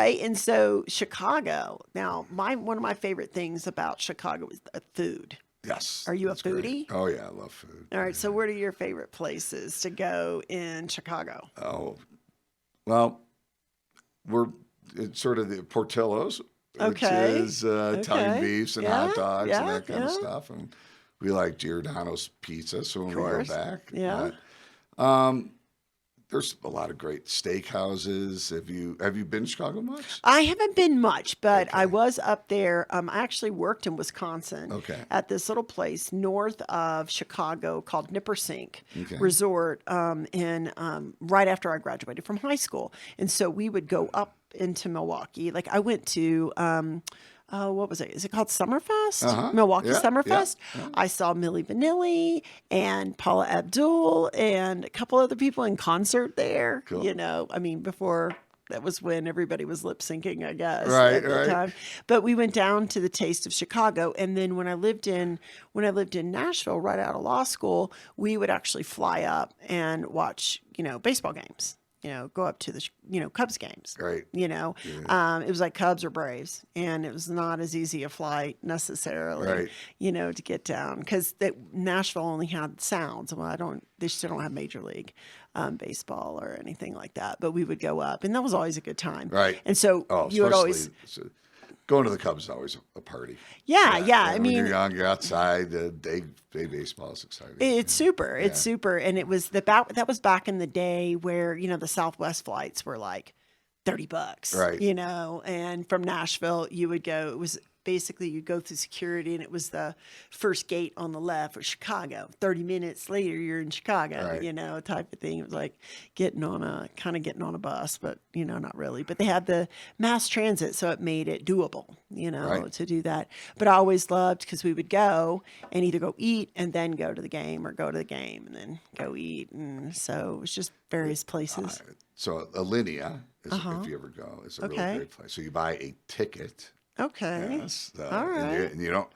Right. And so Chicago. Now, one of my favorite things about Chicago is the food. Yes, Are you a that's great. foodie? Oh yeah, I love food. All right. So, what are your favorite places to go in Chicago? Oh well, we're it's sort of the Portillo's, which Okay. is Italian Okay. beefs and Yeah. hot dogs and Yeah. that kind of Yeah. stuff, and we like Giordano's pizza. So Of when we go course. back, Yeah. but um, there's a lot of great steakhouses. Have you been to Chicago much? I haven't been much, but I Okay, was up there. I actually worked in Wisconsin okay, at this little place north of Chicago called Nippersink okay. Resort, and right after I graduated from high school. And so we would go up into Milwaukee. Like I went to, oh, what was it? Is it called Uh Summerfest? huh. Milwaukee Yeah, yeah, Summerfest. yeah. I saw Milli Vanilli and Paula Abdul and a couple other people in concert there. Cool. I mean, before that was when everybody was lip syncing, I guess, Right, at the right. time. But we went down to the Taste of Chicago, and then when I lived in Nashville, right out of law school, we would actually fly up and watch, baseball games. Go up to the Cubs games. Right. Yeah. It was like Cubs or Braves, and it was not as easy a flight necessarily, Right. to get down because Nashville only had sounds. Well, they still don't have Major League baseball or anything like that, but we would go up, and that was always a good time. Right. And so Oh, you would always, especially going to the Cubs is always a party. yeah, Yeah, yeah. yeah. I When you're mean, young, you're outside. Day baseball is exciting. it's super. It's Yeah. super. And that was back in the day where, the Southwest flights were like $30, Right. and from Nashville you would go, it was basically you go through security and it was the first gate on the left for Chicago. 30 minutes later you're in Chicago, Right. type of thing. It was like getting on a bus, but not really. But they had the mass transit, so it made it doable, Right. to do that. But I always loved because we would go and either go eat and then go to the game or go to the game and then go eat. And so it was just various Uh, places. so Alinea is, Uh-huh. if you ever go, is a really Okay. great place. So you buy a ticket. Okay. Yes. All right. And you don't,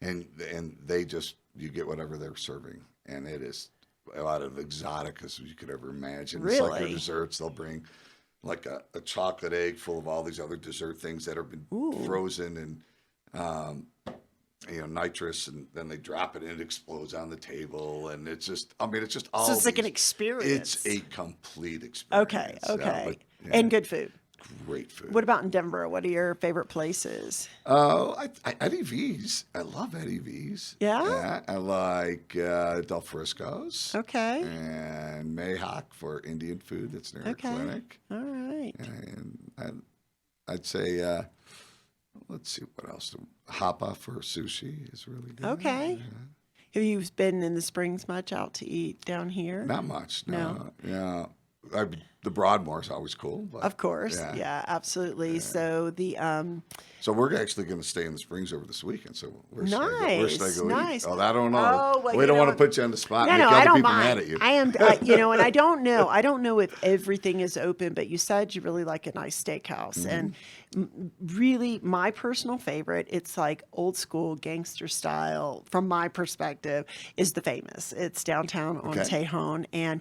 and they just you get whatever they're serving, and it is a lot of exotic as you could ever imagine. It's like their Really? desserts. They'll bring like a chocolate egg full of all these other dessert things that have been Ooh. frozen and nitrous, and then they drop it and it explodes on the table, and it's just it's just all So it's like an these- experience. It's a complete experience. Okay. Yeah, Okay. but, yeah, And good food. great food. What about in Denver? What are your favorite places? Eddie V's. I love Eddie V's. Yeah? Yeah, I like Del Frisco's Okay. and Mayhawk for Indian food that's near our Okay. clinic. All right. And I'd say, let's see what else. Hapa for sushi is really good. Okay. Have you been in the Springs much out to eat down here? Not much. No. Yeah. The Broadmoor is always cool. But, Of course. Yeah, absolutely. So So we're actually going to stay in the Springs over this weekend. So where should I go? Where should I Nice, go nice. eat? Oh, I don't know. Oh, well, we you don't know want to what? put you on the spot. No, and make no, I other don't people mind. mad at you. I am, and I don't know. I don't know if everything is open, but you said you really like a nice steakhouse. Mm-hmm. And really, my personal favorite, it's like old school gangster style, from my perspective, is the Famous. It's downtown on Okay. Tejon. And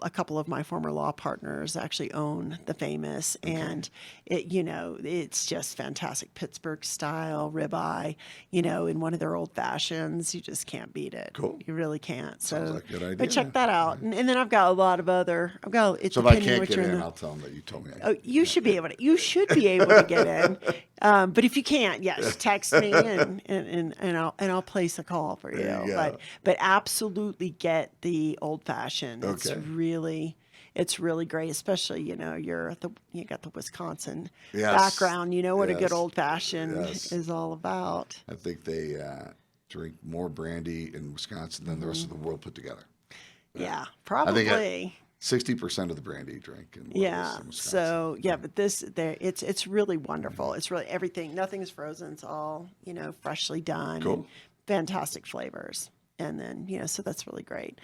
a couple of my former law partners actually own the Famous. And it's just fantastic. Pittsburgh style ribeye, in one of their old fashions. You just can't beat it. Cool. You really can't. So, Sounds like a good idea. but check that out. And then I've got a lot of other. It's So if I depending can't what get you're in, the. I'll tell them that you told me. Oh, you should be able to. You should be able to get in. But if you can't, yes, text me and I'll place a call for you. There you go. But absolutely get the old fashioned. Okay. It's really great, especially you got the Wisconsin Yes. background. You know what a good Yes. old fashioned Yes. is all about. I think they drink more brandy in Wisconsin than the rest of the world put together. Yeah, I probably. think 60% of the brandy you drink in Wisconsin. So but it's really wonderful. It's really everything. Nothing's frozen. It's all freshly done. Cool. And fantastic flavors. And then so that's really great.